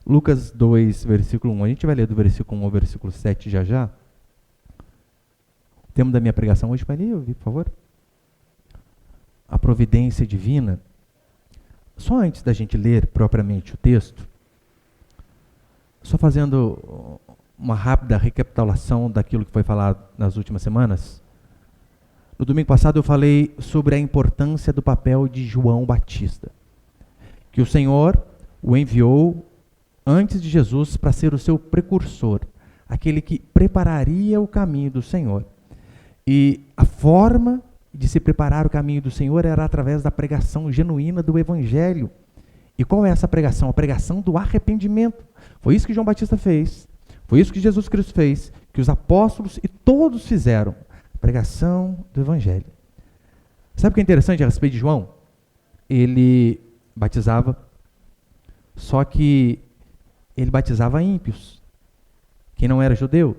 Lucas 2, versículo 1. A gente vai ler do versículo 1 ao versículo 7 já já. O tema da minha pregação hoje, vai ler, por favor. A providência divina. Só antes da gente ler propriamente o texto, só fazendo uma rápida recapitulação daquilo que foi falado nas últimas semanas. No domingo passado eu falei sobre a importância do papel de João Batista, que o Senhor o enviou antes de Jesus para ser o seu precursor, aquele que prepararia o caminho do Senhor. E a forma de se preparar o caminho do Senhor era através da pregação genuína do Evangelho. E qual é essa pregação? A pregação do arrependimento. Foi isso que João Batista fez, foi isso que Jesus Cristo fez, que os apóstolos e todos fizeram. Pregação do Evangelho. Sabe o que é interessante a respeito de João? Ele batizava, só que ele batizava ímpios, quem não era judeu.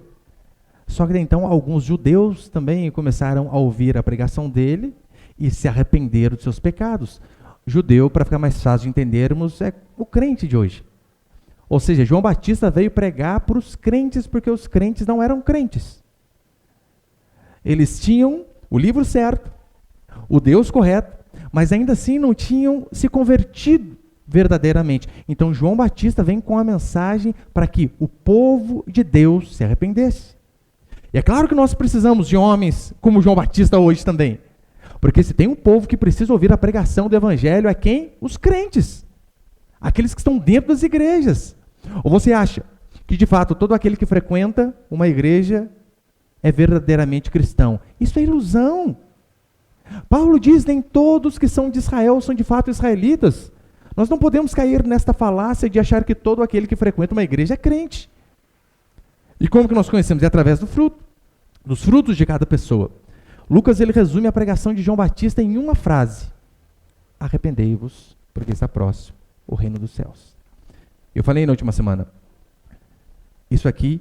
Só que então alguns judeus também começaram a ouvir a pregação dele e se arrependeram de seus pecados. Judeu, para ficar mais fácil de entendermos, é o crente de hoje. Ou seja, João Batista veio pregar para os crentes porque os crentes não eram crentes. Eles tinham o livro certo, o Deus correto, mas ainda assim não tinham se convertido verdadeiramente. Então João Batista vem com a mensagem para que o povo de Deus se arrependesse. E é claro que nós precisamos de homens como João Batista hoje também. Porque se tem um povo que precisa ouvir a pregação do Evangelho, é quem? Os crentes. Aqueles que estão dentro das igrejas. Ou você acha que de fato todo aquele que frequenta uma igreja é verdadeiramente cristão? Isso é ilusão. Paulo diz, nem todos que são de Israel são de fato israelitas. Nós não podemos cair nesta falácia de achar que todo aquele que frequenta uma igreja é crente. E como que nós conhecemos? É através do fruto, dos frutos de cada pessoa. Lucas ele resume a pregação de João Batista em uma frase: arrependei-vos, porque está próximo o reino dos céus. Eu falei na última semana, isso aqui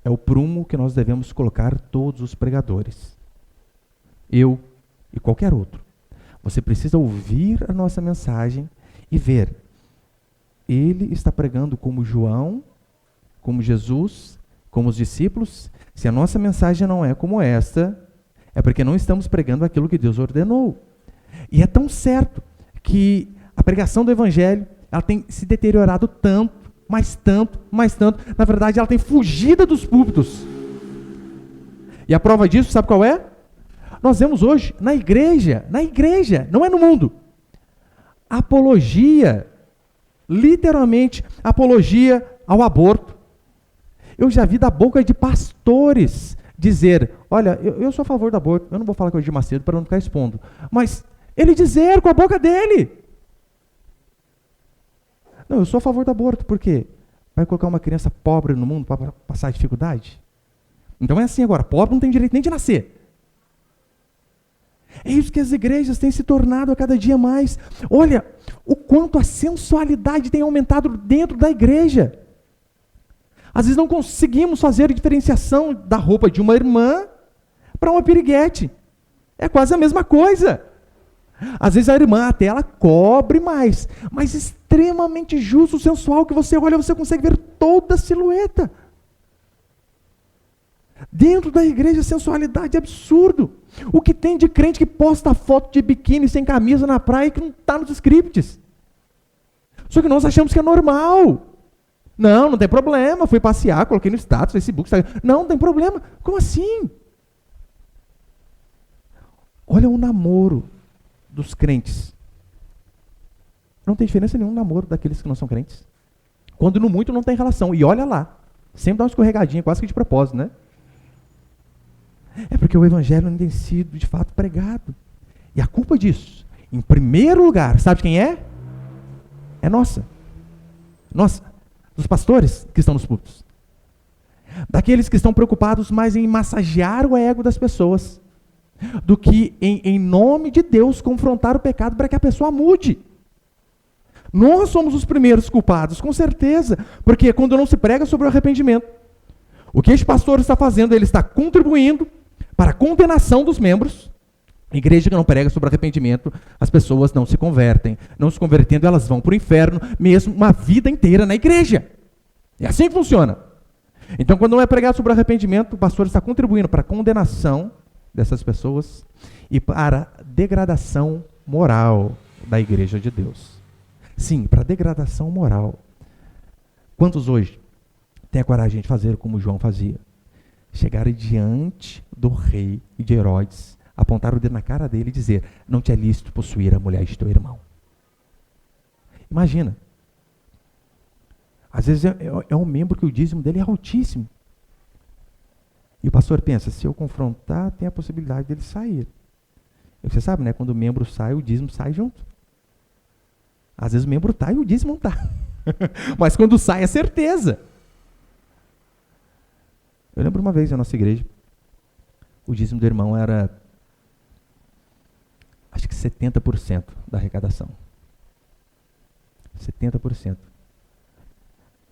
é o prumo que nós devemos colocar todos os pregadores. Eu e qualquer outro. Você precisa ouvir a nossa mensagem e ver. Ele está pregando como João, como Jesus, como os discípulos. Se a nossa mensagem não é como esta, é porque não estamos pregando aquilo que Deus ordenou. E é tão certo que a pregação do Evangelho, ela tem se deteriorado tanto, mais tanto, mais tanto. Na verdade, ela tem fugido dos púlpitos. E a prova disso, sabe qual é? Nós vemos hoje na igreja, não é no mundo. Apologia, literalmente, apologia ao aborto. Eu já vi da boca de pastores dizer, olha, eu sou a favor do aborto, eu não vou falar com o Edir Macedo para não ficar expondo, mas ele dizer com a boca dele, não, eu sou a favor do aborto, por quê? Vai colocar uma criança pobre no mundo para passar dificuldade? Então é assim agora, pobre não tem direito nem de nascer. É isso que as igrejas têm se tornado a cada dia mais. Olha, o quanto a sensualidade tem aumentado dentro da igreja. Às vezes não conseguimos fazer a diferenciação da roupa de uma irmã para uma piriguete. É quase a mesma coisa. Às vezes a irmã até ela cobre mais, mas extremamente justo, sensual, que você olha, você consegue ver toda a silhueta. Dentro da igreja, a sensualidade é absurdo. O que tem de crente que posta foto de biquíni sem camisa na praia e que não está nos scripts. Só que nós achamos que é normal. Não tem problema, fui passear, coloquei no status, Facebook, Instagram. Não tem problema. Como assim? Olha o namoro dos crentes. Não tem diferença nenhuma no namoro daqueles que não são crentes. Quando no muito não tem relação. E olha lá, sempre dá uma escorregadinha, quase que de propósito, né? É porque o Evangelho não tem sido, de fato, pregado. E a culpa disso, em primeiro lugar, sabe de quem é? É nossa. Nossa. Dos pastores que estão nos púlpitos. Daqueles que estão preocupados mais em massagear o ego das pessoas, do que em nome de Deus, confrontar o pecado para que a pessoa mude. Nós somos os primeiros culpados, com certeza, porque quando não se prega sobre o arrependimento, o que este pastor está fazendo, ele está contribuindo para a condenação dos membros. Igreja que não prega sobre arrependimento, as pessoas não se convertem. Não se convertendo, elas vão para o inferno, mesmo uma vida inteira na igreja. É assim que funciona. Então, quando não é pregado sobre arrependimento, o pastor está contribuindo para a condenação dessas pessoas e para a degradação moral da igreja de Deus. Sim, para a degradação moral. Quantos hoje têm a coragem de fazer como João fazia? Chegar diante do rei e de Herodes, apontar o dedo na cara dele e dizer: não te é lícito possuir a mulher de teu irmão. Imagina. Às vezes é um membro que o dízimo dele é altíssimo. E o pastor pensa: se eu confrontar, tem a possibilidade dele sair. E você sabe, né? Quando o membro sai, o dízimo sai junto. Às vezes o membro está e o dízimo não está. Mas quando sai, é certeza. Eu lembro uma vez na nossa igreja, o dízimo do irmão era, acho que 70% da arrecadação. 70%.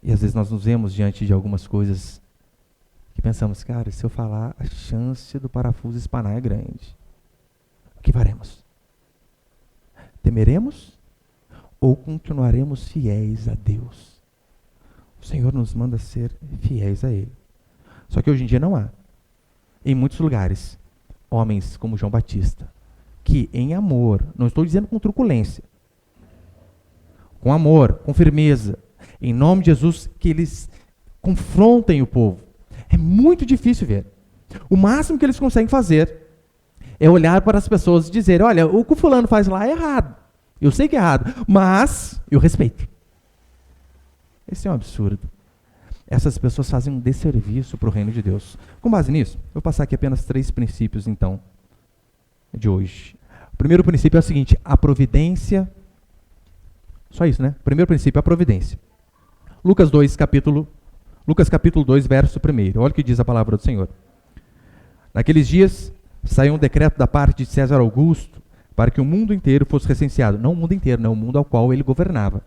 E às vezes nós nos vemos diante de algumas coisas que pensamos: cara, se eu falar, a chance do parafuso espanar é grande. O que faremos? Temeremos ou continuaremos fiéis a Deus? O Senhor nos manda ser fiéis a Ele. Só que hoje em dia não há, em muitos lugares, homens como João Batista, que em amor, não estou dizendo com truculência, com amor, com firmeza, em nome de Jesus, que eles confrontem o povo. É muito difícil ver. O máximo que eles conseguem fazer é olhar para as pessoas e dizer: olha, o que o fulano faz lá é errado. Eu sei que é errado, mas eu respeito. Esse é um absurdo. Essas pessoas fazem um desserviço para o reino de Deus. Com base nisso, eu vou passar aqui apenas 3 princípios, então, de hoje. O primeiro princípio é o seguinte: a providência. Só isso, né? Primeiro princípio, a providência. Lucas capítulo 2, verso 1. Olha o que diz a palavra do Senhor. Naqueles dias, saiu um decreto da parte de César Augusto para que o mundo inteiro fosse recenseado. Não o mundo inteiro, não, o mundo ao qual ele governava.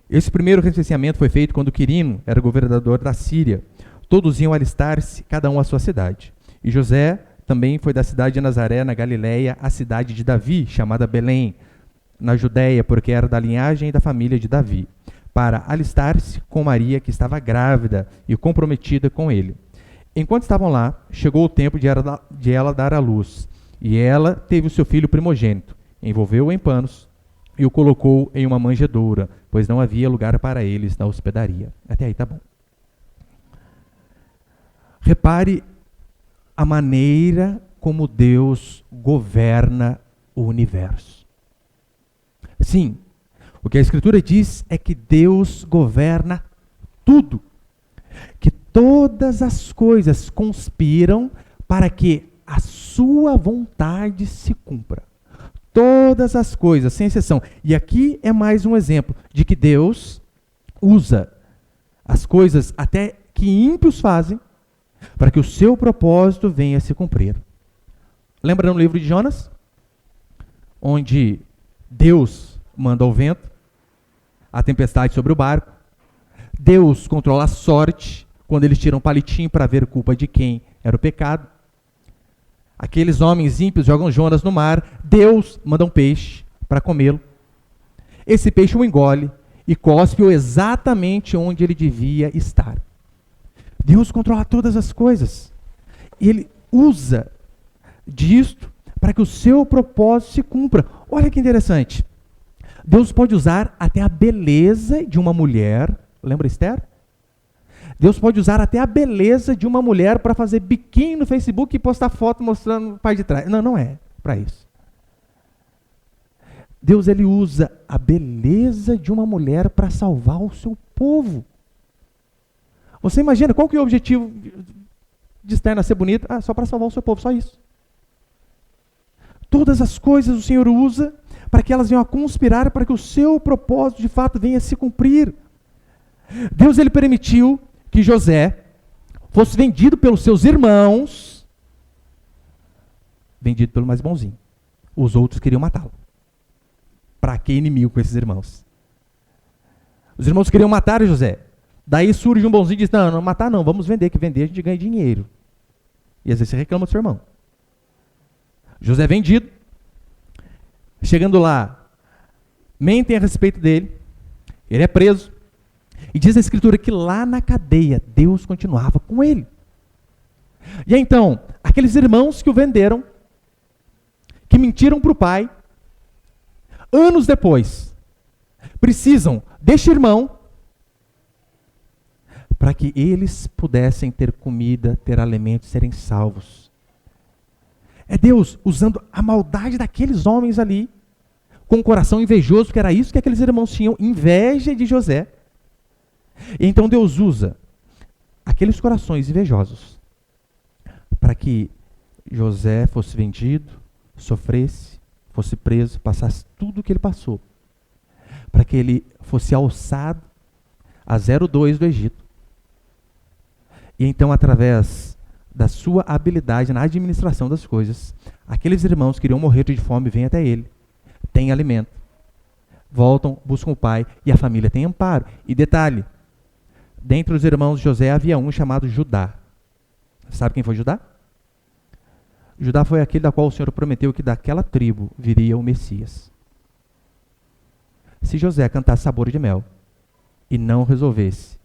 Esse primeiro recenseamento foi feito quando Quirino era governador da Síria. Todos iam alistar-se, cada um à sua cidade. E José também foi da cidade de Nazaré, na Galiléia, à cidade de Davi, chamada Belém, na Judéia, porque era da linhagem e da família de Davi, para alistar-se com Maria, que estava grávida e comprometida com ele. Enquanto estavam lá, chegou o tempo de ela dar à luz, e ela teve o seu filho primogênito, envolveu-o em panos e o colocou em uma manjedoura, pois não havia lugar para eles na hospedaria. Até aí tá bom. Repare a maneira como Deus governa o universo. Sim, o que a Escritura diz é que Deus governa tudo, que todas as coisas conspiram para que a sua vontade se cumpra. Todas as coisas, sem exceção. E aqui é mais um exemplo de que Deus usa as coisas até que ímpios fazem para que o seu propósito venha a se cumprir. Lembra no livro de Jonas? Onde Deus manda o vento, a tempestade sobre o barco. Deus controla a sorte quando eles tiram um palitinho para ver culpa de quem era o pecado. Aqueles homens ímpios jogam Jonas no mar. Deus manda um peixe para comê-lo. Esse peixe o engole e cospe-o exatamente onde ele devia estar. Deus controla todas as coisas. Ele usa disto para que o seu propósito se cumpra. Olha que interessante. Deus pode usar até a beleza de uma mulher. Lembra Esther? Deus pode usar até a beleza de uma mulher para fazer biquinho no Facebook e postar foto mostrando o pai de trás. Não, não é para isso. Deus, ele usa a beleza de uma mulher para salvar o seu povo. Você imagina qual que é o objetivo de Esther ser bonita? Só para salvar o seu povo, só isso. Todas as coisas o Senhor usa para que elas venham a conspirar para que o seu propósito de fato venha a se cumprir. Deus, ele permitiu que José fosse vendido pelos seus irmãos, vendido pelo mais bonzinho. Os outros queriam matá-lo. Para que inimigo com esses irmãos? Os irmãos queriam matar José. Daí surge um bonzinho e diz: não, não matar não, vamos vender, que vender a gente ganha dinheiro. E às vezes você reclama do seu irmão. José é vendido. Chegando lá, mentem a respeito dele. Ele é preso. E diz a Escritura que lá na cadeia, Deus continuava com ele. E então, aqueles irmãos que o venderam, que mentiram para o pai, anos depois, precisam deste irmão para que eles pudessem ter comida, ter alimento, serem salvos. É Deus usando a maldade daqueles homens ali, com um coração invejoso, porque era isso que aqueles irmãos tinham, inveja de José. E então Deus usa aqueles corações invejosos para que José fosse vendido, sofresse, fosse preso, passasse tudo o que ele passou, para que ele fosse alçado a 02 do Egito. E então, através da sua habilidade na administração das coisas, aqueles irmãos que iriam morrer de fome vêm até ele, têm alimento, voltam, buscam o pai e a família tem amparo. E detalhe, dentre os irmãos de José havia um chamado Judá. Sabe quem foi Judá? Judá foi aquele da qual o Senhor prometeu que daquela tribo viria o Messias. Se José cantasse sabor de mel e não resolvesse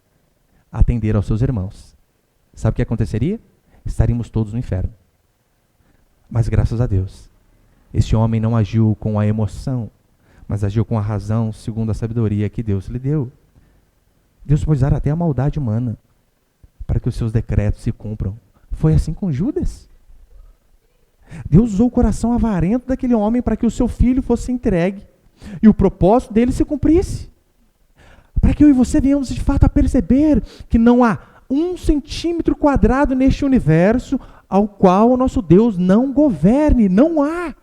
atender aos seus irmãos, sabe o que aconteceria? Estaríamos todos no inferno. Mas graças a Deus, este homem não agiu com a emoção, mas agiu com a razão, segundo a sabedoria que Deus lhe deu. Deus pode usar até a maldade humana para que os seus decretos se cumpram. Foi assim com Judas. Deus usou o coração avarento daquele homem para que o seu filho fosse entregue e o propósito dele se cumprisse. Para que eu e você venhamos de fato a perceber que não há 1 centímetro quadrado neste universo ao qual o nosso Deus não governe, não há.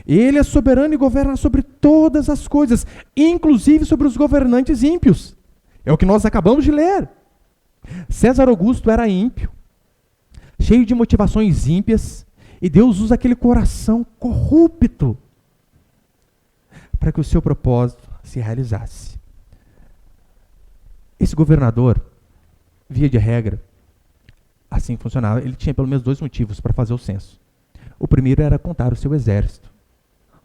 Ele é soberano e governa sobre todas as coisas, inclusive sobre os governantes ímpios. É o que nós acabamos de ler. César Augusto era ímpio, cheio de motivações ímpias, e Deus usa aquele coração corrupto para que o seu propósito se realizasse. Esse governador, via de regra, assim funcionava. Ele tinha pelo menos 2 motivos para fazer o censo. O primeiro era contar o seu exército.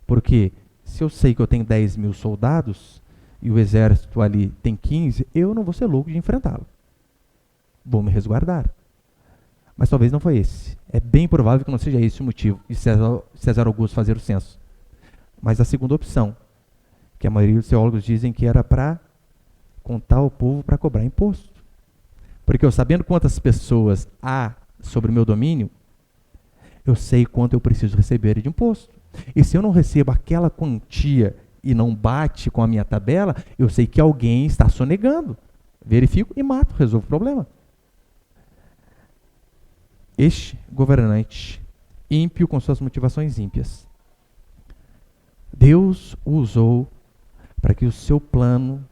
Porque se eu sei que eu tenho 10 mil soldados e o exército ali tem 15, eu não vou ser louco de enfrentá-lo. Vou me resguardar. Mas talvez não foi esse. É bem provável que não seja esse o motivo de César Augusto fazer o censo. Mas a segunda opção, que a maioria dos teólogos dizem que era para contar o povo para cobrar imposto. Porque eu, sabendo quantas pessoas há sobre o meu domínio, eu sei quanto eu preciso receber de imposto. E se eu não recebo aquela quantia e não bate com a minha tabela, eu sei que alguém está sonegando. Verifico e mato, resolvo o problema. Este governante ímpio com suas motivações ímpias, Deus o usou para que o seu plano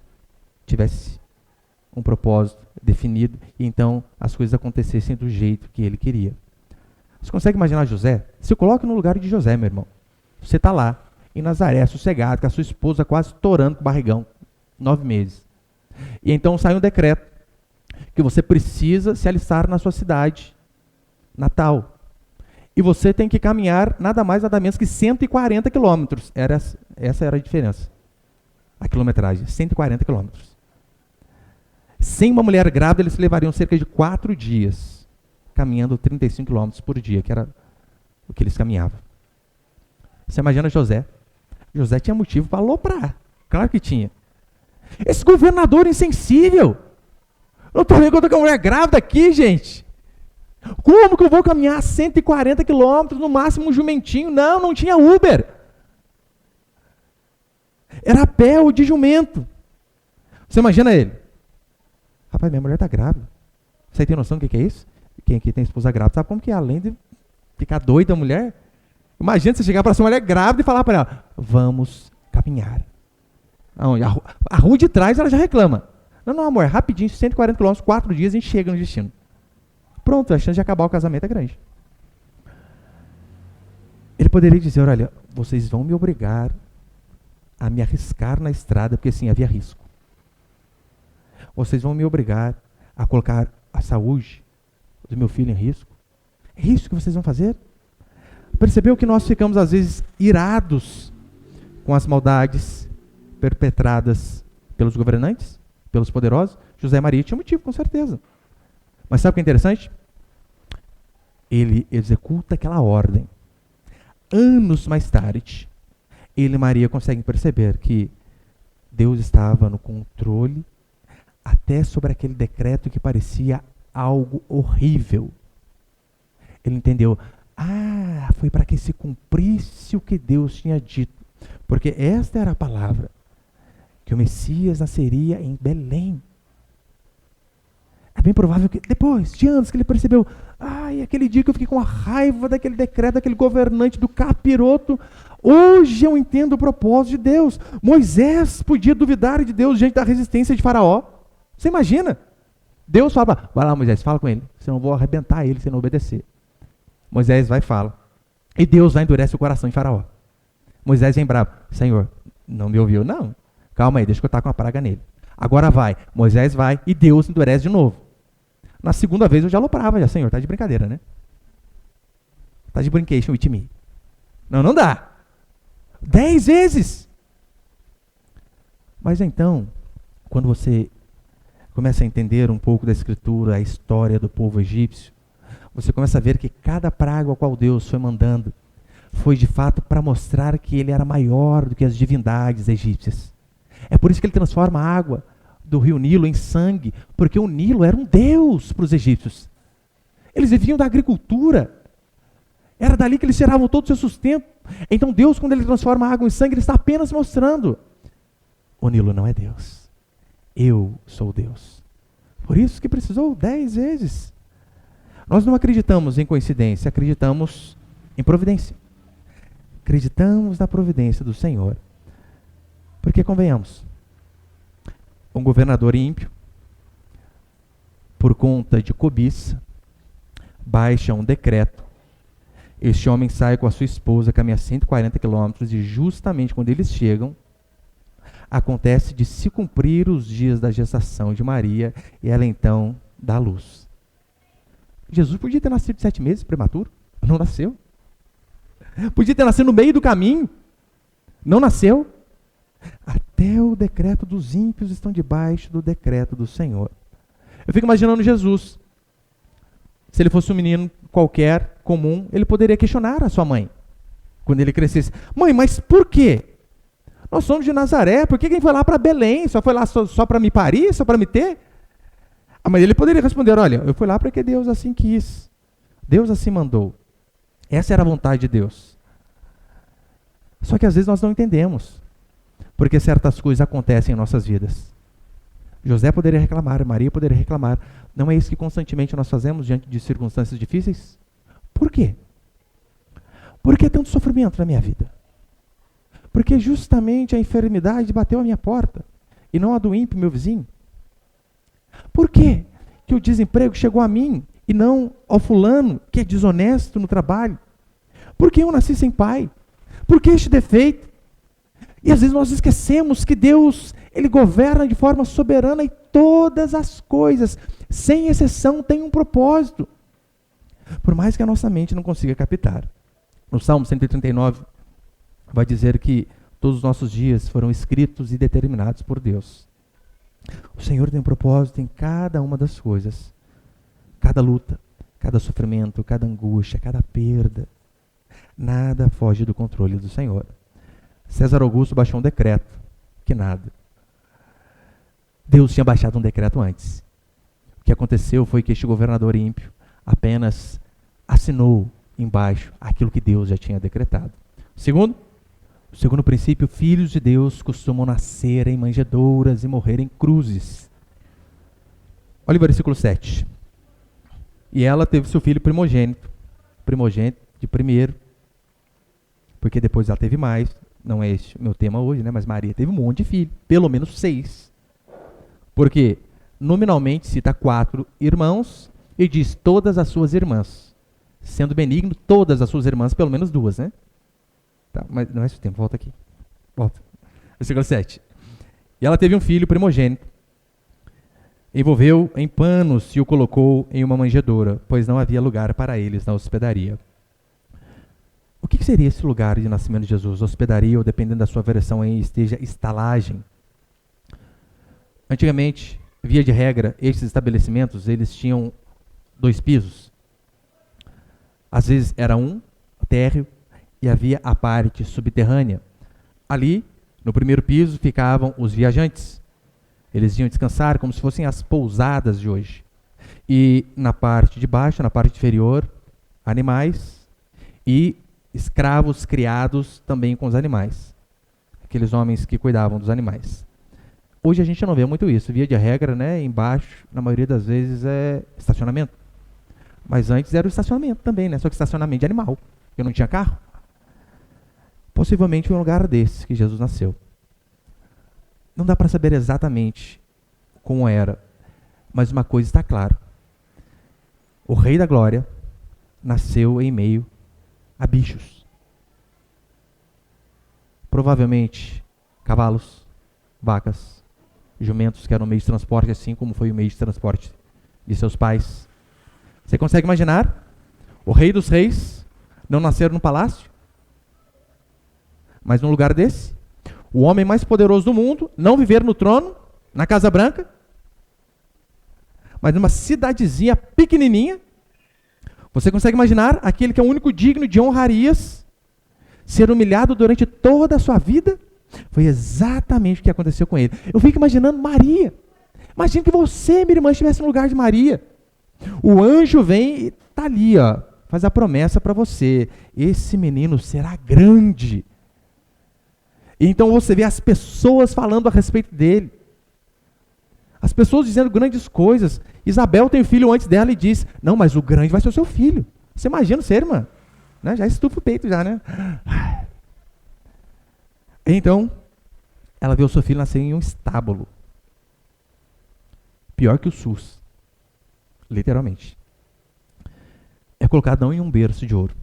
tivesse um propósito definido e então as coisas acontecessem do jeito que ele queria. Você consegue imaginar José? Se coloque no lugar de José, meu irmão. Você está lá, em Nazaré, sossegado, com a sua esposa quase torando com o barrigão, 9 meses. E então sai um decreto que você precisa se alistar na sua cidade natal. E você tem que caminhar nada mais, nada menos que 140 quilômetros. Essa era a diferença. A quilometragem, 140 quilômetros. Sem uma mulher grávida, eles levariam cerca de 4 dias, caminhando 35 quilômetros por dia, que era o que eles caminhavam. Você imagina José? José tinha motivo para aloprar. Claro que tinha. Esse governador insensível. Eu estou vendo que eu estou com uma mulher grávida aqui, gente. Como que eu vou caminhar 140 quilômetros, no máximo um jumentinho? Não, não tinha Uber. Era a pé ou de jumento. Você imagina ele? Rapaz, minha mulher está grávida. Você tem noção do que é isso? Quem aqui tem esposa grávida sabe como que é, além de ficar doida a mulher. Imagina você chegar para sua mulher grávida e falar para ela, vamos caminhar. Não, a rua de trás ela já reclama. Não, amor, rapidinho, 140 quilômetros, 4 dias a gente chega no destino. Pronto, a chance de acabar o casamento é grande. Ele poderia dizer, olha, vocês vão me obrigar a me arriscar na estrada, porque sim, havia risco. Vocês vão me obrigar a colocar a saúde do meu filho em risco. É isso que vocês vão fazer? Percebeu que nós ficamos, às vezes, irados com as maldades perpetradas pelos governantes? pelos poderosos, José e Maria tinham motivo, com certeza. Mas sabe o que é interessante? Ele executa aquela ordem. Anos mais tarde, ele e Maria conseguem perceber que Deus estava no controle até sobre aquele decreto que parecia algo horrível. Ele entendeu, foi para que se cumprisse o que Deus tinha dito. Porque esta era a palavra, que o Messias nasceria em Belém. É bem provável que depois de anos que ele percebeu, aquele dia que eu fiquei com a raiva daquele decreto, daquele governante do capiroto, hoje eu entendo o propósito de Deus. Moisés podia duvidar de Deus diante da resistência de Faraó. Você imagina? Deus fala, vai lá Moisés, fala com ele, senão eu vou arrebentar ele se não obedecer. Moisés vai e fala. E Deus vai endurecer o coração de Faraó. Moisés vem bravo, Senhor, não me ouviu? Não, calma aí, deixa que eu estar com a praga nele. Agora vai, Moisés vai e Deus endurece de novo. Na segunda vez eu já aloprava, Senhor, tá de brincadeira, né? Tá de brincation with me. Não dá. 10 vezes. Mas então, quando você começa a entender um pouco da Escritura, a história do povo egípcio, você começa a ver que cada praga ao qual Deus foi mandando foi de fato para mostrar que ele era maior do que as divindades egípcias. É por isso que ele transforma a água do rio Nilo em sangue, porque o Nilo era um deus para os egípcios. Eles viviam da agricultura. Era dali que eles tiravam todo o seu sustento. Então Deus, quando ele transforma a água em sangue, ele está apenas mostrando, o Nilo não é Deus. Eu sou Deus. Por isso que precisou 10 vezes. Nós não acreditamos em coincidência, acreditamos em providência. Acreditamos na providência do Senhor. Porque, convenhamos, um governador ímpio, por conta de cobiça, baixa um decreto. Este homem sai com a sua esposa, caminha 140 quilômetros e justamente quando eles chegam, acontece de se cumprir os dias da gestação de Maria e ela então dá à luz. Jesus podia ter nascido de 7 meses, prematuro, não nasceu. Podia ter nascido no meio do caminho, não nasceu. Até o decreto dos ímpios estão debaixo do decreto do Senhor. Eu fico imaginando Jesus. Se ele fosse um menino qualquer, comum, ele poderia questionar a sua mãe. Quando ele crescesse. Mãe, mas por quê? Nós somos de Nazaré, por que quem foi lá para Belém? Só foi lá só para me parir? Só para me ter? Mas ele poderia responder, olha, eu fui lá porque Deus assim quis. Deus assim mandou. Essa era a vontade de Deus. Só que às vezes nós não entendemos. Porque certas coisas acontecem em nossas vidas. José poderia reclamar, Maria poderia reclamar. Não é isso que constantemente nós fazemos diante de circunstâncias difíceis? Por quê? Por que tanto sofrimento na minha vida? Porque justamente a enfermidade bateu à minha porta e não a do ímpio, meu vizinho. Por quê que o desemprego chegou a mim e não ao fulano que é desonesto no trabalho? Por que eu nasci sem pai? Por que este defeito? E às vezes nós esquecemos que Deus, ele governa de forma soberana e todas as coisas, sem exceção, têm um propósito. Por mais que a nossa mente não consiga captar. No Salmo 139, vai dizer que todos os nossos dias foram escritos e determinados por Deus. O Senhor tem um propósito em cada uma das coisas. Cada luta, cada sofrimento, cada angústia, cada perda. Nada foge do controle do Senhor. César Augusto baixou um decreto, que nada. Deus tinha baixado um decreto antes. O que aconteceu foi que este governador ímpio apenas assinou embaixo aquilo que Deus já tinha decretado. O segundo princípio, filhos de Deus costumam nascer em manjedouras e morrer em cruzes. Olha o versículo 7. E ela teve seu filho primogênito de primeiro, porque depois ela teve mais. Não é este o meu tema hoje, né? Mas Maria teve um monte de filhos, pelo menos 6. Porque nominalmente cita 4 irmãos e diz todas as suas irmãs. Sendo benigno, todas as suas irmãs, pelo menos 2, né? Tá, mas não é esse o tempo, volta aqui. Volta. Versículo 7. E ela teve um filho primogênito. Envolveu em panos e o colocou em uma manjedoura, pois não havia lugar para eles na hospedaria. O que seria esse lugar de nascimento de Jesus? Hospedaria, ou dependendo da sua versão aí, esteja estalagem. Antigamente, via de regra, esses estabelecimentos, eles tinham 2 pisos. Às vezes era um térreo e havia a parte subterrânea. Ali, no primeiro piso, ficavam os viajantes. Eles iam descansar como se fossem as pousadas de hoje. E na parte de baixo, na parte inferior, animais e escravos criados também com os animais. Aqueles homens que cuidavam dos animais. Hoje a gente não vê muito isso. Via de regra, né, embaixo, na maioria das vezes, é estacionamento. Mas antes era o estacionamento também, né? Só que estacionamento de animal. Eu não tinha carro. Possivelmente foi um lugar desse que Jesus nasceu. Não dá para saber exatamente como era, mas uma coisa está clara. O Rei da Glória nasceu em meio a bichos. Provavelmente cavalos, vacas, jumentos, que eram o meio de transporte, assim como foi o meio de transporte de seus pais. Você consegue imaginar? O Rei dos Reis não nascer no palácio, mas num lugar desse? O homem mais poderoso do mundo não viver no trono, na Casa Branca, mas numa cidadezinha pequenininha. Você consegue imaginar aquele que é o único digno de honrarias ser humilhado durante toda a sua vida? Foi exatamente o que aconteceu com ele. Eu fico imaginando Maria. Imagina que você, minha irmã, estivesse no lugar de Maria. O anjo vem e está ali, ó, faz a promessa para você. Esse menino será grande. E então você vê as pessoas falando a respeito dele. As pessoas dizendo grandes coisas. Isabel tem filho antes dela e diz, não, mas o grande vai ser o seu filho. Você imagina ser, irmã? Né? Já estufa o peito já, né? Então, ela vê o seu filho nascer em um estábulo. Pior que o SUS. Literalmente. É colocado não em um berço de ouro.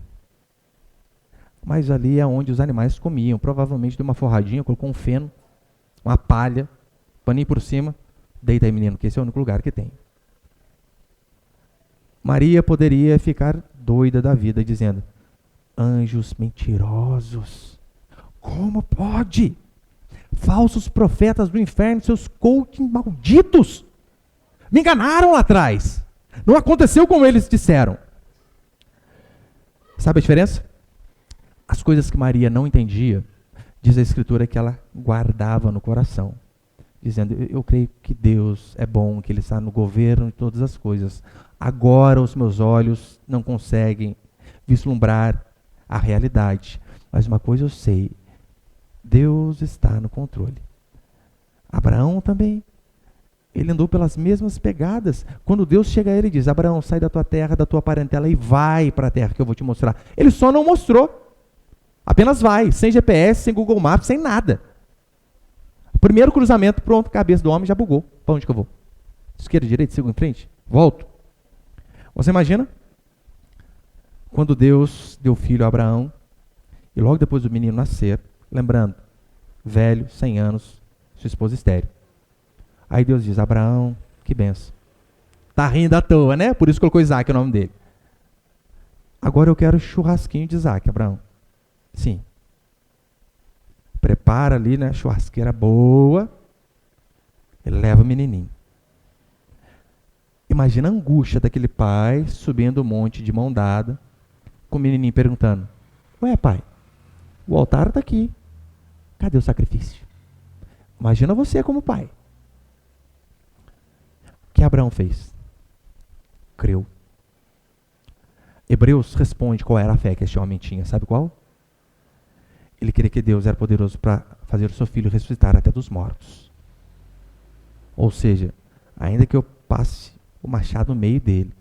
Mas ali é onde os animais comiam. Provavelmente de uma forradinha, colocou um feno, uma palha, paninho por cima. Deita aí, menino, que esse é o único lugar que tem. Maria poderia ficar doida da vida, dizendo, anjos mentirosos, como pode? Falsos profetas do inferno, seus coaching malditos, me enganaram lá atrás. Não aconteceu como eles disseram. Sabe a diferença? As coisas que Maria não entendia, diz a Escritura que ela guardava no coração, dizendo, eu creio que Deus é bom, que Ele está no governo de todas as coisas. Agora os meus olhos não conseguem vislumbrar a realidade, mas uma coisa eu sei, Deus está no controle. Abraão também, ele andou pelas mesmas pegadas. Quando Deus chega a ele e diz, Abraão, sai da tua terra, da tua parentela e vai para a terra que eu vou te mostrar. Ele só não mostrou. Apenas vai, sem GPS, sem Google Maps, sem nada. Primeiro cruzamento, pronto, cabeça do homem já bugou. Para onde que eu vou? Esquerda, direita, sigo em frente? Volto. Você imagina? Quando Deus deu filho a Abraão, e logo depois do menino nascer, lembrando, velho, 100 anos, sua esposa estéril. Aí Deus diz, Abraão, que benção. Tá rindo à toa, né? Por isso colocou Isaac o nome dele. Agora eu quero churrasquinho de Isaac, Abraão. Sim. Prepara ali, né? Churrasqueira boa. Ele leva o menininho. Imagina a angústia daquele pai subindo o monte de mão dada, com o menininho perguntando, ué pai, o altar está aqui. Cadê o sacrifício? Imagina você como pai. O que Abraão fez? Creu. Hebreus responde qual era a fé que este homem tinha. Sabe qual? Ele queria que Deus era poderoso para fazer o seu filho ressuscitar até dos mortos. Ou seja, ainda que eu passe o machado no meio dele,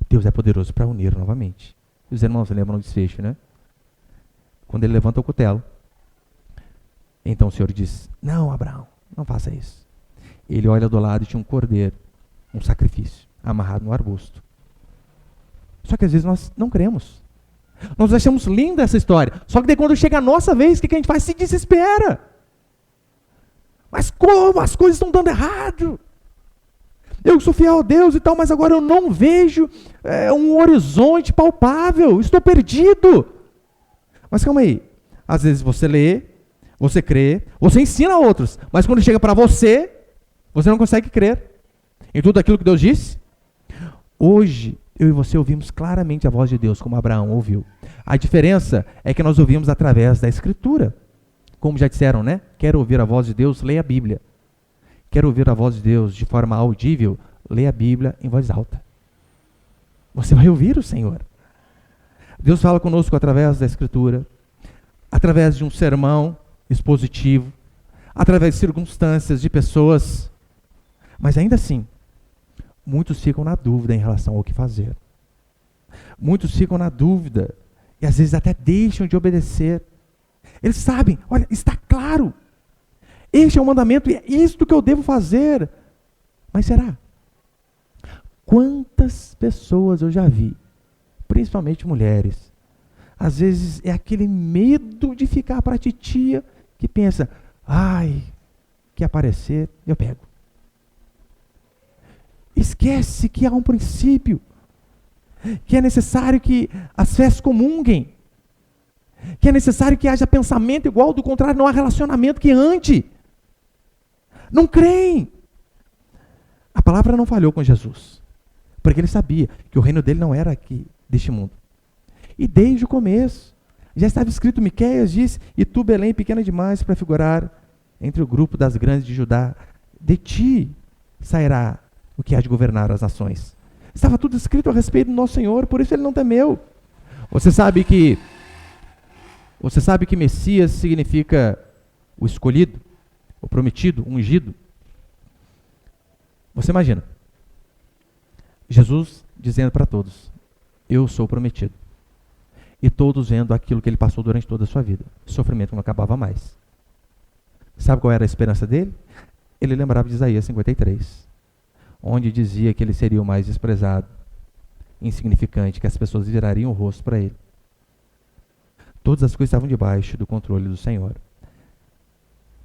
Deus é poderoso para unir novamente. Os irmãos lembram do desfecho, né? Quando ele levanta o cutelo, então o Senhor diz, não, Abraão, não faça isso. Ele olha do lado e tinha um cordeiro, um sacrifício, amarrado no arbusto. Só que às vezes nós não cremos. Nós achamos linda essa história. Só que daí quando chega a nossa vez, o que a gente faz? Se desespera. Mas como? As coisas estão dando errado. Eu sou fiel a Deus e tal, mas agora eu não vejo um horizonte palpável. Estou perdido. Mas calma aí. Às vezes você lê, você crê, você ensina a outros. Mas quando chega para você, Você não consegue crer em tudo aquilo que Deus disse? Hoje, eu e você ouvimos claramente a voz de Deus, como Abraão ouviu. A diferença é que nós ouvimos através da Escritura. Como já disseram, né? Quer ouvir a voz de Deus? Leia a Bíblia. Quer ouvir a voz de Deus de forma audível? Leia a Bíblia em voz alta. Você vai ouvir o Senhor. Deus fala conosco através da Escritura, através de um sermão expositivo, através de circunstâncias, de pessoas. Mas ainda assim, muitos ficam na dúvida em relação ao que fazer. Muitos ficam na dúvida e às vezes até deixam de obedecer. Eles sabem, olha, está claro. Este é o mandamento e é isto que eu devo fazer. Mas será? Quantas pessoas eu já vi, principalmente mulheres, às vezes é aquele medo de ficar para a titia que pensa, ai, que aparecer, eu pego. Esquece que há um princípio, que é necessário que as fés comunguem, que é necessário que haja pensamento igual, do contrário não há relacionamento que ande. Não creem. A palavra não falhou com Jesus, porque ele sabia que o reino dele não era aqui, deste mundo. E desde o começo, já estava escrito, Miqueias disse, e tu, Belém, pequena demais para figurar entre o grupo das grandes de Judá, de ti sairá o que há de governar as nações. Estava tudo escrito a respeito do nosso Senhor, por isso ele não temeu. Você sabe que Messias significa o escolhido, o prometido, o ungido. Você imagina, Jesus dizendo para todos, eu sou o prometido. E todos vendo aquilo que ele passou durante toda a sua vida. Sofrimento que não acabava mais. Sabe qual era a esperança dele? Ele lembrava de Isaías 53, onde dizia que ele seria o mais desprezado, insignificante, que as pessoas virariam o rosto para ele. Todas as coisas estavam debaixo do controle do Senhor.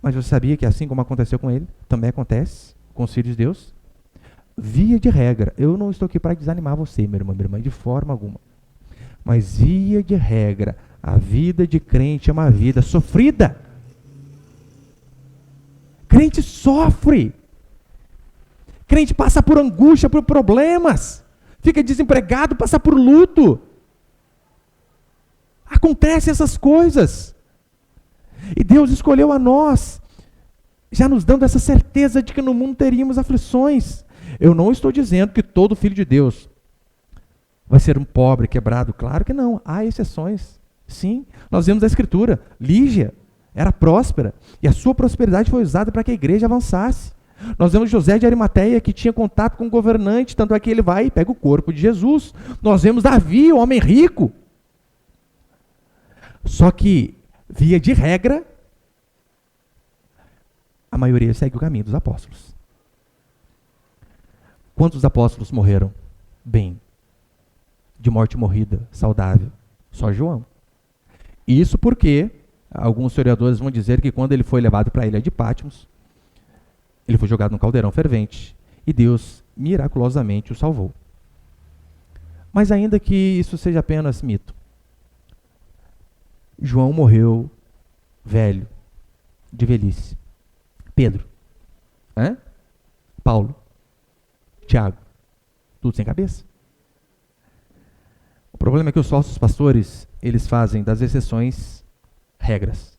Mas você sabia que assim como aconteceu com ele, também acontece com os filhos de Deus? Via de regra, eu não estou aqui para desanimar você, meu irmão, minha irmã, de forma alguma. Mas via de regra, a vida de crente é uma vida sofrida. Crente sofre. Crente passa por angústia, por problemas. Fica desempregado, passa por luto. Acontecem essas coisas. E Deus escolheu a nós, já nos dando essa certeza de que no mundo teríamos aflições. Eu não estou dizendo que todo filho de Deus vai ser um pobre, quebrado. Claro que não. Há exceções. Sim. Nós vemos a Escritura. Lígia era próspera. E a sua prosperidade foi usada para que a igreja avançasse. Nós vemos José de Arimateia, que tinha contato com o governante. Tanto é que ele vai e pega o corpo de Jesus. Nós vemos Davi, o homem rico. Só que, via de regra, a maioria segue o caminho dos apóstolos. Quantos apóstolos morreram bem? De morte morrida, saudável? Só João. Isso porque alguns historiadores vão dizer que quando ele foi levado para a ilha de Patmos, ele foi jogado num caldeirão fervente e Deus miraculosamente o salvou. Mas ainda que isso seja apenas mito, João morreu velho, de velhice. Pedro, Paulo, Tiago, tudo sem cabeça. O problema é que os falsos pastores, eles fazem das exceções regras.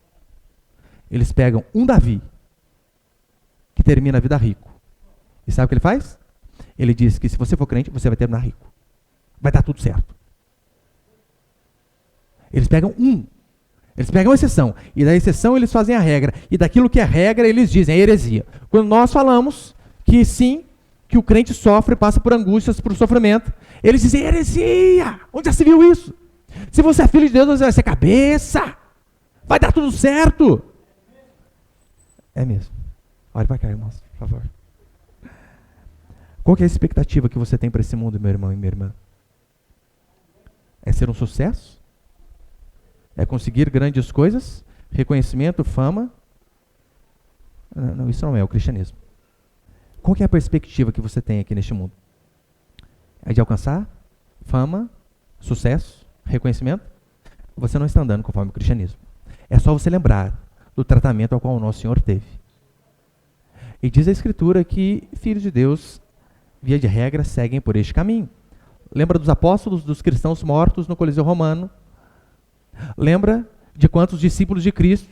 Eles pegam um Davi, que termina a vida rico. E sabe o que ele faz? Ele diz que se você for crente, você vai terminar rico. Vai dar tudo certo. Eles pegam uma exceção. E da exceção eles fazem a regra. E daquilo que é regra, eles dizem, é heresia. Quando nós falamos que sim, que o crente sofre, passa por angústias, por sofrimento, eles dizem, heresia! Onde já se viu isso? Se você é filho de Deus, você vai ser cabeça! Vai dar tudo certo! É mesmo. Olha para cá, irmãos, por favor. Qual que é a expectativa que você tem para esse mundo, meu irmão e minha irmã? É ser um sucesso? É conseguir grandes coisas? Reconhecimento, fama? Não, isso não é o cristianismo. Qual que é a perspectiva que você tem aqui neste mundo? É de alcançar fama, sucesso, reconhecimento? Você não está andando conforme o cristianismo. É só você lembrar do tratamento ao qual o nosso Senhor teve. E diz a Escritura que filhos de Deus, via de regra, seguem por este caminho. Lembra dos apóstolos, dos cristãos mortos no Coliseu Romano? Lembra de quantos discípulos de Cristo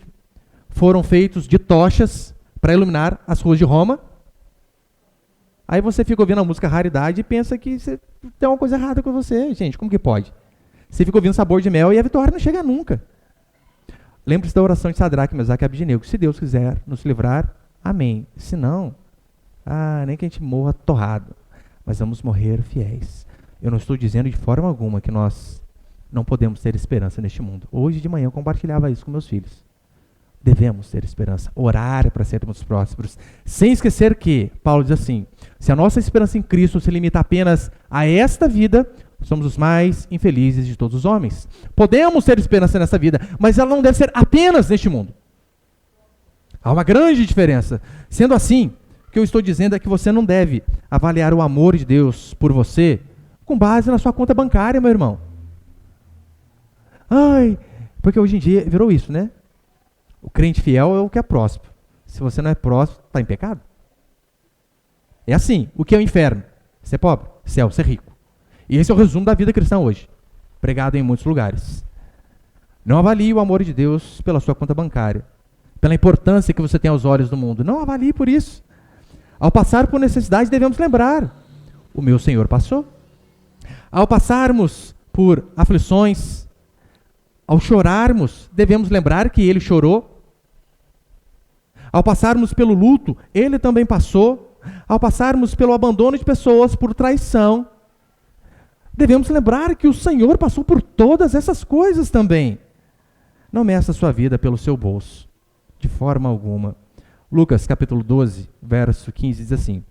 foram feitos de tochas para iluminar as ruas de Roma? Aí você fica ouvindo a música Raridade e pensa que tem uma coisa errada com você. Gente, como que pode? Você fica ouvindo Sabor de Mel e a vitória não chega nunca. Lembre-se da oração de Sadraque, Mesaque e Abednego. Se Deus quiser nos livrar, amém. Se não, nem que a gente morra torrado, mas vamos morrer fiéis. Eu não estou dizendo de forma alguma que nós não podemos ter esperança neste mundo. Hoje de manhã eu compartilhava isso com meus filhos. Devemos ter esperança, orar para sermos prósperos, sem esquecer que, Paulo diz assim, se a nossa esperança em Cristo se limita apenas a esta vida, somos os mais infelizes de todos os homens. Podemos ter esperança nessa vida, mas ela não deve ser apenas neste mundo. Há uma grande diferença. Sendo assim, o que eu estou dizendo é que você não deve avaliar o amor de Deus por você com base na sua conta bancária, meu irmão. Porque hoje em dia virou isso, né? O crente fiel é o que é próspero. Se você não é próspero, está em pecado. É assim. O que é o inferno? Ser pobre. Céu, ser rico. E esse é o resumo da vida cristã hoje, pregado em muitos lugares. Não avalie o amor de Deus pela sua conta bancária, pela importância que você tem aos olhos do mundo. Não avalie por isso. Ao passar por necessidade, devemos lembrar: o meu Senhor passou. Ao passarmos por aflições, ao chorarmos, devemos lembrar que Ele chorou. Ao passarmos pelo luto, Ele também passou. Ao passarmos pelo abandono de pessoas, por traição, devemos lembrar que o Senhor passou por todas essas coisas também. Não meça a sua vida pelo seu bolso, de forma alguma. Lucas capítulo 12, verso 15 diz assim: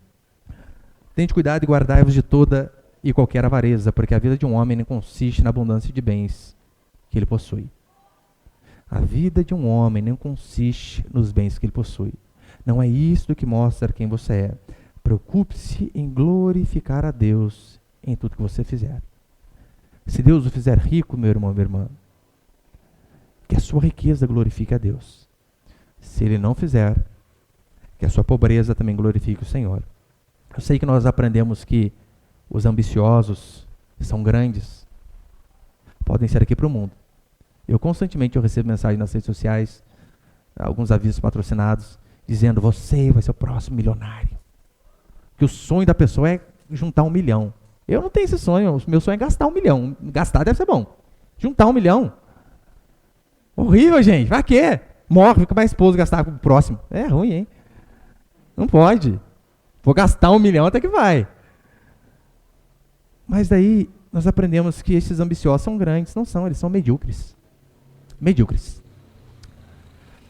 tende cuidado e guardai-vos de toda e qualquer avareza, porque a vida de um homem não consiste na abundância de bens que ele possui. A vida de um homem não consiste nos bens que ele possui. Não é isso que mostra quem você é. Preocupe-se em glorificar a Deus em tudo que você fizer. Se Deus o fizer rico, meu irmão, minha irmã, que a sua riqueza glorifique a Deus. Se Ele não fizer, que a sua pobreza também glorifique o Senhor. Eu sei que nós aprendemos que os ambiciosos são grandes, podem ser aqui para o mundo. Eu constantemente recebo mensagens nas redes sociais, alguns avisos patrocinados, dizendo: você vai ser o próximo milionário. Que o sonho da pessoa é juntar 1 milhão. Eu não tenho esse sonho, o meu sonho é gastar 1 milhão. Gastar deve ser bom. Juntar 1 milhão. Horrível, gente. Pra quê? Morre, fica mais esposo gastar com o próximo. É ruim, hein? Não pode. Vou gastar 1 milhão até que vai. Mas daí nós aprendemos que esses ambiciosos são grandes. Não são, eles são medíocres. Medíocres.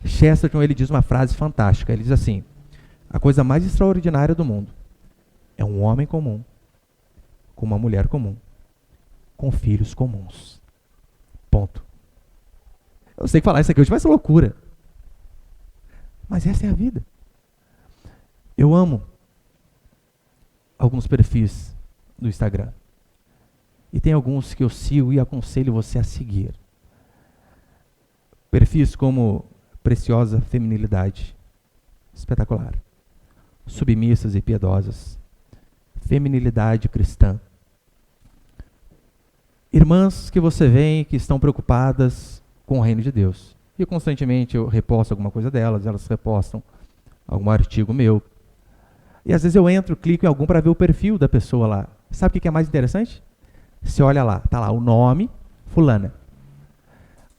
Chesterton, ele diz uma frase fantástica. Ele diz assim: a coisa mais extraordinária do mundo é um homem comum com uma mulher comum, com filhos comuns. Ponto. Eu sei que falar isso aqui hoje vai ser loucura, mas essa é a vida. Eu amo alguns perfis do Instagram, e tem alguns que eu sigo e aconselho você a seguir. Perfis como Preciosa Feminilidade, espetacular. Submissas e piedosas, Feminilidade cristã. Irmãs que você vê que estão preocupadas com o reino de Deus. E constantemente eu reposto alguma coisa delas, elas repostam algum artigo meu. E às vezes eu entro, clico em algum para ver o perfil da pessoa lá. Sabe o que é mais interessante? Você olha lá, tá lá o nome, fulana.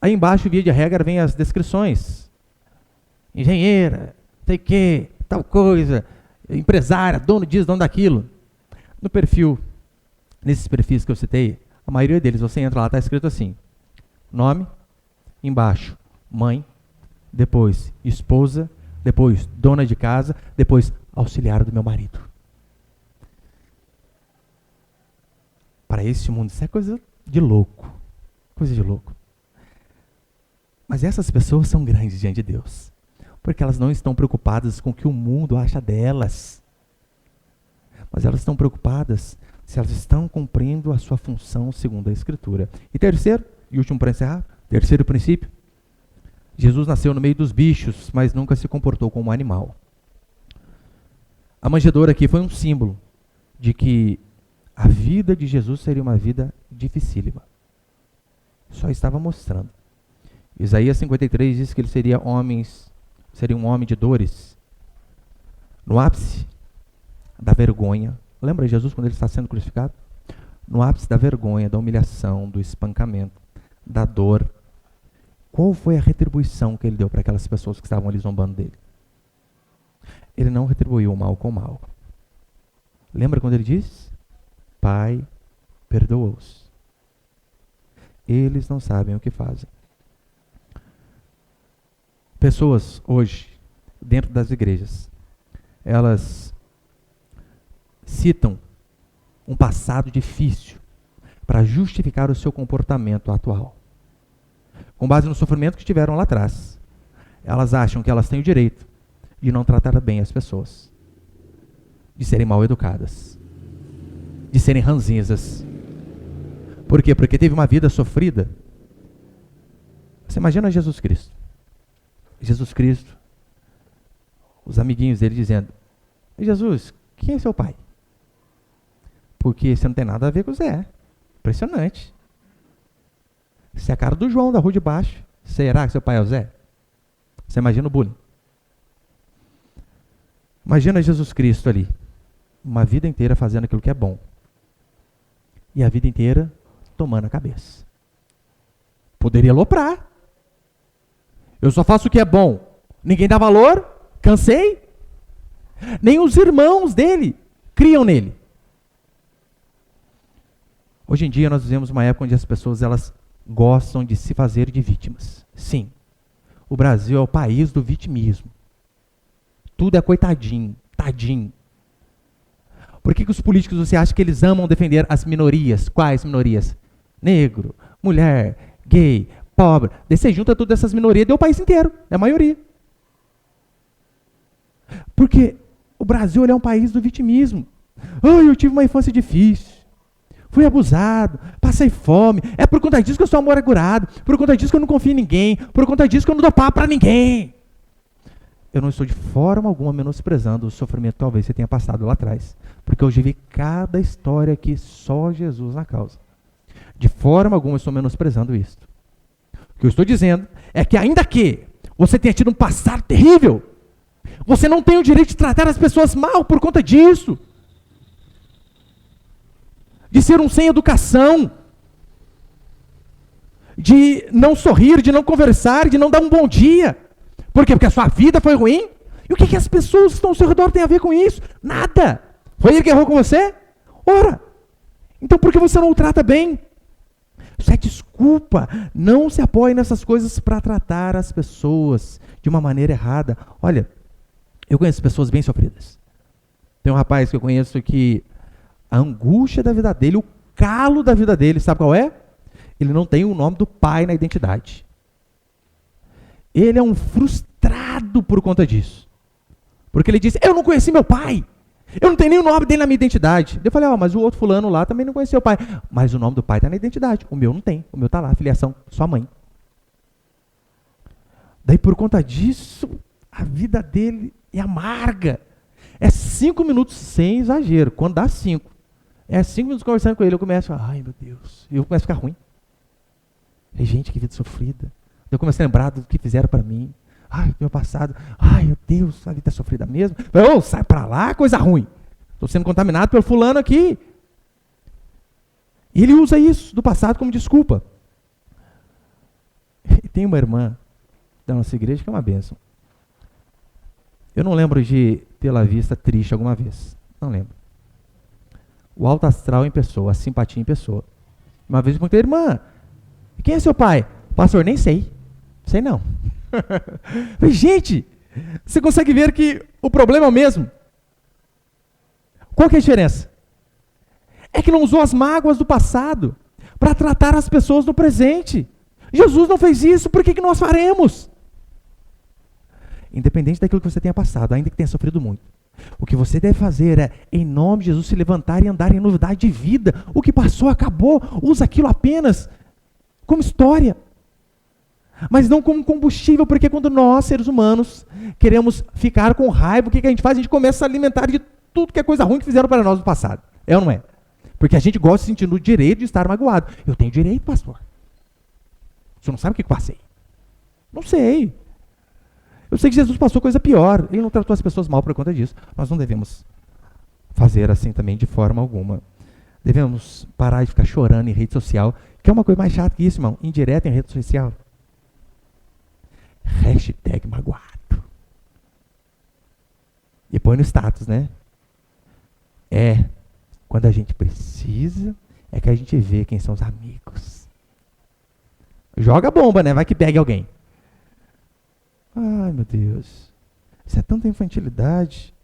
Aí embaixo, via de regra, vem as descrições. Engenheira, sei que, tal coisa, empresária, dono disso, dono daquilo. No perfil, nesses perfis que eu citei, a maioria deles, você entra lá, está escrito assim: nome, embaixo, mãe, depois esposa, depois dona de casa, depois auxiliar do meu marido. Para esse mundo, isso é coisa de louco. Coisa de louco. Mas essas pessoas são grandes diante de Deus, porque elas não estão preocupadas com o que o mundo acha delas. Mas elas estão preocupadas se elas estão cumprindo a sua função segundo a Escritura. E terceiro, e último para encerrar, terceiro princípio: Jesus nasceu no meio dos bichos, mas nunca se comportou como um animal. A manjedoura aqui foi um símbolo de que a vida de Jesus seria uma vida dificílima. Só estava mostrando. Isaías 53 diz que ele seria um homem de dores. No ápice da vergonha. Lembra Jesus quando ele está sendo crucificado? No ápice da vergonha, da humilhação, do espancamento, da dor. Qual foi a retribuição que ele deu para aquelas pessoas que estavam ali zombando dele? Ele não retribuiu o mal com o mal. Lembra quando ele diz? Pai, perdoa-os. Eles não sabem o que fazem. Pessoas hoje, dentro das igrejas, elas citam um passado difícil para justificar o seu comportamento atual. Com base no sofrimento que tiveram lá atrás, elas acham que elas têm o direito de não tratar bem as pessoas, de serem mal educadas, de serem ranzinzas. Por quê? Porque teve uma vida sofrida. Você imagina Jesus Cristo. Jesus Cristo, os amiguinhos dele dizendo: Jesus, quem é seu pai? Porque você não tem nada a ver com o Zé. Impressionante. Você é a cara do João da rua de baixo. Será que seu pai é o Zé? Você imagina o bullying. Imagina Jesus Cristo ali, uma vida inteira fazendo aquilo que é bom. E a vida inteira tomando a cabeça. Poderia aloprar. Eu só faço o que é bom. Ninguém dá valor. Cansei. Nem os irmãos dele criam nele. Hoje em dia nós vivemos uma época onde as pessoas elas gostam de se fazer de vítimas. Sim. O Brasil é o país do vitimismo. Tudo é coitadinho, tadinho. Por que os políticos, você acha que eles amam defender as minorias? Quais minorias? Negro, mulher, gay, pobre. Daí você junta todas essas minorias e deu o país inteiro. É a maioria. Porque o Brasil é um país do vitimismo. Eu tive uma infância difícil. Fui abusado, passei fome. É por conta disso que eu sou amargurado. Por conta disso que eu não confio em ninguém. Por conta disso que eu não dou papo para ninguém. Eu não estou de forma alguma menosprezando o sofrimento que talvez você tenha passado lá atrás. Porque eu vi cada história aqui, só Jesus na causa. De forma alguma eu estou menosprezando isso. O que eu estou dizendo é que ainda que você tenha tido um passado terrível, você não tem o direito de tratar as pessoas mal por conta disso. De ser um sem educação. De não sorrir, de não conversar, de não dar um bom dia. Por quê? Porque a sua vida foi ruim? E o que as pessoas que estão ao seu redor têm a ver com isso? Nada. Foi ele que errou com você? Ora, então por que você não o trata bem? Isso é desculpa. Não se apoie nessas coisas para tratar as pessoas de uma maneira errada. Olha, eu conheço pessoas bem sofridas. Tem um rapaz que eu conheço que a angústia da vida dele, o calo da vida dele, sabe qual é? Ele não tem o nome do pai na identidade. Ele é um frustrado por conta disso. Porque ele disse, eu não conheci meu pai. Eu não tenho nem o nome dele na minha identidade. Eu falei, mas o outro fulano lá também não conheceu o pai. Mas o nome do pai está na identidade. O meu não tem. O meu está lá, filiação, sua mãe. Daí por conta disso, a vida dele é amarga. É 5 minutos sem exagero. Quando dá 5. É 5 minutos conversando com ele, eu começo, ai meu Deus. E eu começo a ficar ruim. É gente, que vida sofrida. Eu comecei a lembrar do que fizeram para mim. Ai, meu passado. Ai, meu Deus, a vida é sofrida mesmo. Sai para lá, coisa ruim. Estou sendo contaminado pelo fulano aqui. E ele usa isso do passado como desculpa. E tem uma irmã da nossa igreja que é uma bênção. Eu não lembro de tê-la vista triste alguma vez. Não lembro. O alto astral em pessoa, a simpatia em pessoa. Uma vez eu perguntei, irmã, quem é seu pai? Pastor, nem sei. Sei não. Gente, você consegue ver que o problema é o mesmo? Qual que é a diferença? É que não usou as mágoas do passado para tratar as pessoas do presente. Jesus não fez isso, por que nós faremos? Independente daquilo que você tenha passado, ainda que tenha sofrido muito, o que você deve fazer é, em nome de Jesus, se levantar e andar em novidade de vida. O que passou, acabou. Usa aquilo apenas como história. Mas não como combustível, porque quando nós, seres humanos, queremos ficar com raiva, o que a gente faz? A gente começa a alimentar de tudo que é coisa ruim que fizeram para nós no passado. É ou não é? Porque a gente gosta de sentir o direito de estar magoado. Eu tenho direito, pastor. Você não sabe o que eu passei? Não sei. Eu sei que Jesus passou coisa pior. Ele não tratou as pessoas mal por conta disso. Nós não devemos fazer assim também de forma alguma. Devemos parar de ficar chorando em rede social, que é uma coisa mais chata que isso, irmão. Indireta em rede social. Hashtag magoado. E põe no status, né? Quando a gente precisa, é que a gente vê quem são os amigos. Joga bomba, né? Vai que pegue alguém. Ai, meu Deus. Isso é tanta infantilidade.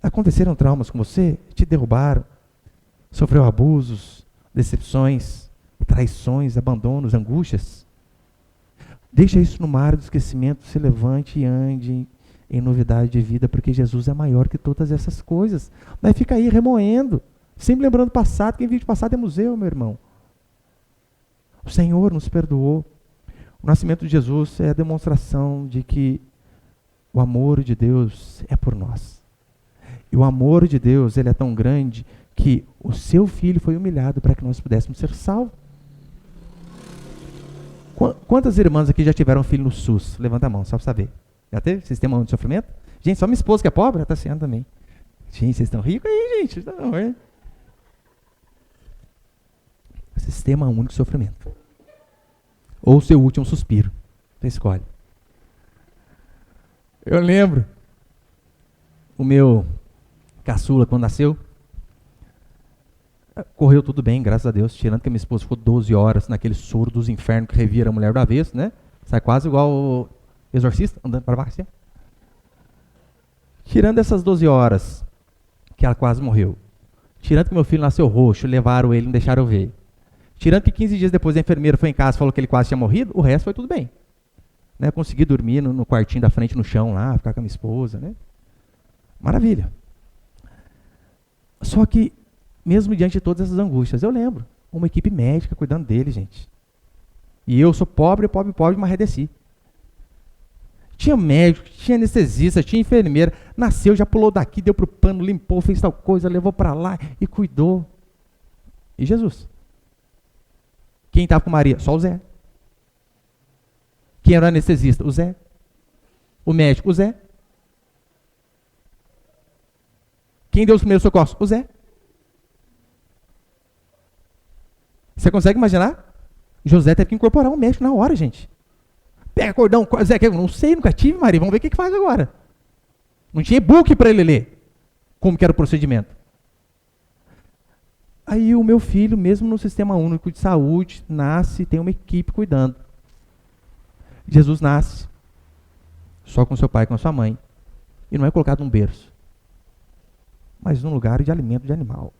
Aconteceram traumas com você? Te derrubaram? Sofreu abusos, decepções, traições, abandonos, angústias? Deixa isso no mar do esquecimento, se levante e ande em novidade de vida, porque Jesus é maior que todas essas coisas. Daí fica aí remoendo, sempre lembrando o passado. Quem vive de passado é museu, meu irmão. O Senhor nos perdoou. O nascimento de Jesus é a demonstração de que o amor de Deus é por nós. E o amor de Deus, ele é tão grande que o seu filho foi humilhado para que nós pudéssemos ser salvos. Quantas irmãs aqui já tiveram filho no SUS? Levanta a mão, só para saber. Já teve sistema único de sofrimento? Gente, só minha esposa que é pobre, está sendo também. Gente, vocês estão ricos aí, gente. Não, é? Sistema único de sofrimento. Ou seu último suspiro. Você escolhe. Eu lembro, o meu caçula, quando nasceu, correu tudo bem, graças a Deus, tirando que a minha esposa ficou 12 horas naquele soro dos infernos que revira a mulher do avesso, né? Sai quase igual o exorcista, andando para baixo assim. Tirando essas 12 horas que ela quase morreu, tirando que meu filho nasceu roxo, levaram ele, não deixaram eu ver, tirando que 15 dias depois a enfermeira foi em casa e falou que ele quase tinha morrido, o resto foi tudo bem. Né? Consegui dormir no quartinho da frente, no chão lá, ficar com a minha esposa, né? Maravilha. Só que, mesmo diante de todas essas angústias, eu lembro, uma equipe médica cuidando dele, gente. E eu sou pobre, mas redesci. Tinha médico, tinha anestesista, tinha enfermeira, nasceu, já pulou daqui, deu pro pano, limpou, fez tal coisa, levou para lá e cuidou. E Jesus? Quem estava com Maria? Só o Zé. Quem era o anestesista? O Zé. O médico? O Zé. Quem deu os primeiros socorros? O Zé. Você consegue imaginar? José teve que incorporar um médico na hora, gente. Pega cordão, Zé, eu não sei, nunca tive, Maria, vamos ver o que faz agora. Não tinha e-book para ele ler como que era o procedimento. Aí o meu filho, mesmo no sistema único de saúde, nasce, tem uma equipe cuidando. Jesus nasce só com seu pai e com a sua mãe. E não é colocado num berço, mas num lugar de alimento de animal.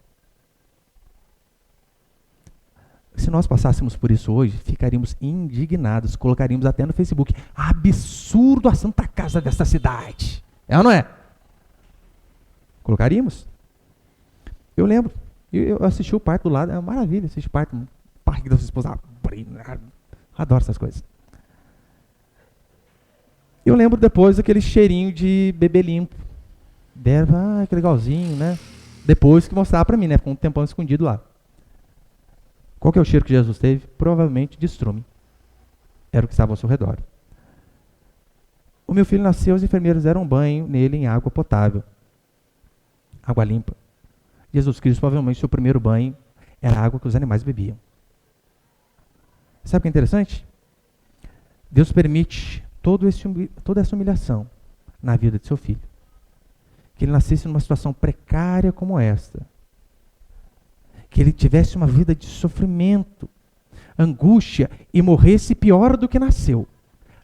Se nós passássemos por isso hoje, ficaríamos indignados, colocaríamos até no Facebook, absurdo a Santa Casa desta cidade. É ou não é? Colocaríamos? Eu lembro, eu assisti o parto do lado, é uma maravilha, assisti o parto, parque da sua esposa, adoro essas coisas. Eu lembro depois aquele cheirinho de bebê limpo. Deram, que legalzinho, né? Depois que mostrava para mim, né? Ficou um tempão escondido lá. Qual que é o cheiro que Jesus teve? Provavelmente de estrume. Era o que estava ao seu redor. O meu filho nasceu, os enfermeiros deram um banho nele em água potável. Água limpa. Jesus Cristo, provavelmente, seu primeiro banho era a água que os animais bebiam. Sabe o que é interessante? Deus permite toda essa humilhação na vida de seu filho. Que ele nascesse numa situação precária como esta. Que ele tivesse uma vida de sofrimento, angústia e morresse pior do que nasceu.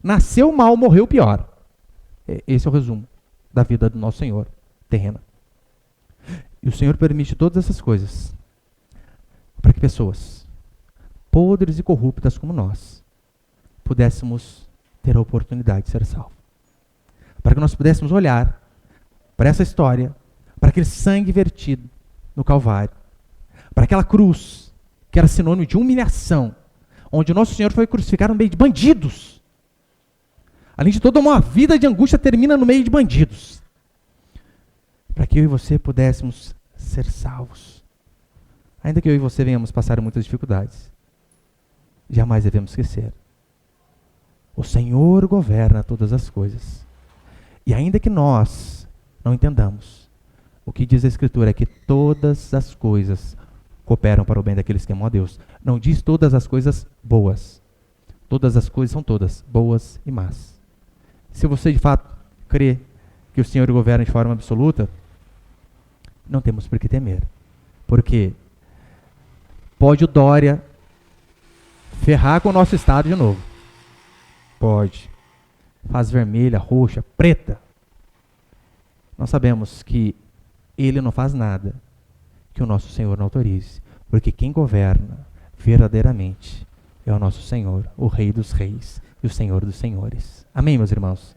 Nasceu mal, morreu pior. Esse é o resumo da vida do nosso Senhor terrena. E o Senhor permite todas essas coisas para que pessoas podres e corruptas como nós pudéssemos ter a oportunidade de ser salvos. Para que nós pudéssemos olhar para essa história, para aquele sangue vertido no Calvário, para aquela cruz, que era sinônimo de humilhação, onde o nosso Senhor foi crucificado no meio de bandidos, Além de toda uma vida de angústia, termina no meio de bandidos. Para que eu e você pudéssemos ser salvos. Ainda que eu e você venhamos passar muitas dificuldades, jamais devemos esquecer. O Senhor governa todas as coisas. E ainda que nós não entendamos, o que diz a Escritura é que todas as coisas cooperam para o bem daqueles que amam a Deus. Não diz todas as coisas boas. Todas as coisas são todas boas e más. Se você de fato crê que o Senhor governa de forma absoluta, não temos por que temer. Porque pode o Dória ferrar com o nosso estado de novo. Pode. Faz vermelha, roxa, preta. Nós sabemos que ele não faz nada que o nosso Senhor não autorize. Porque quem governa verdadeiramente é o nosso Senhor, o Rei dos Reis e o Senhor dos Senhores. Amém, meus irmãos?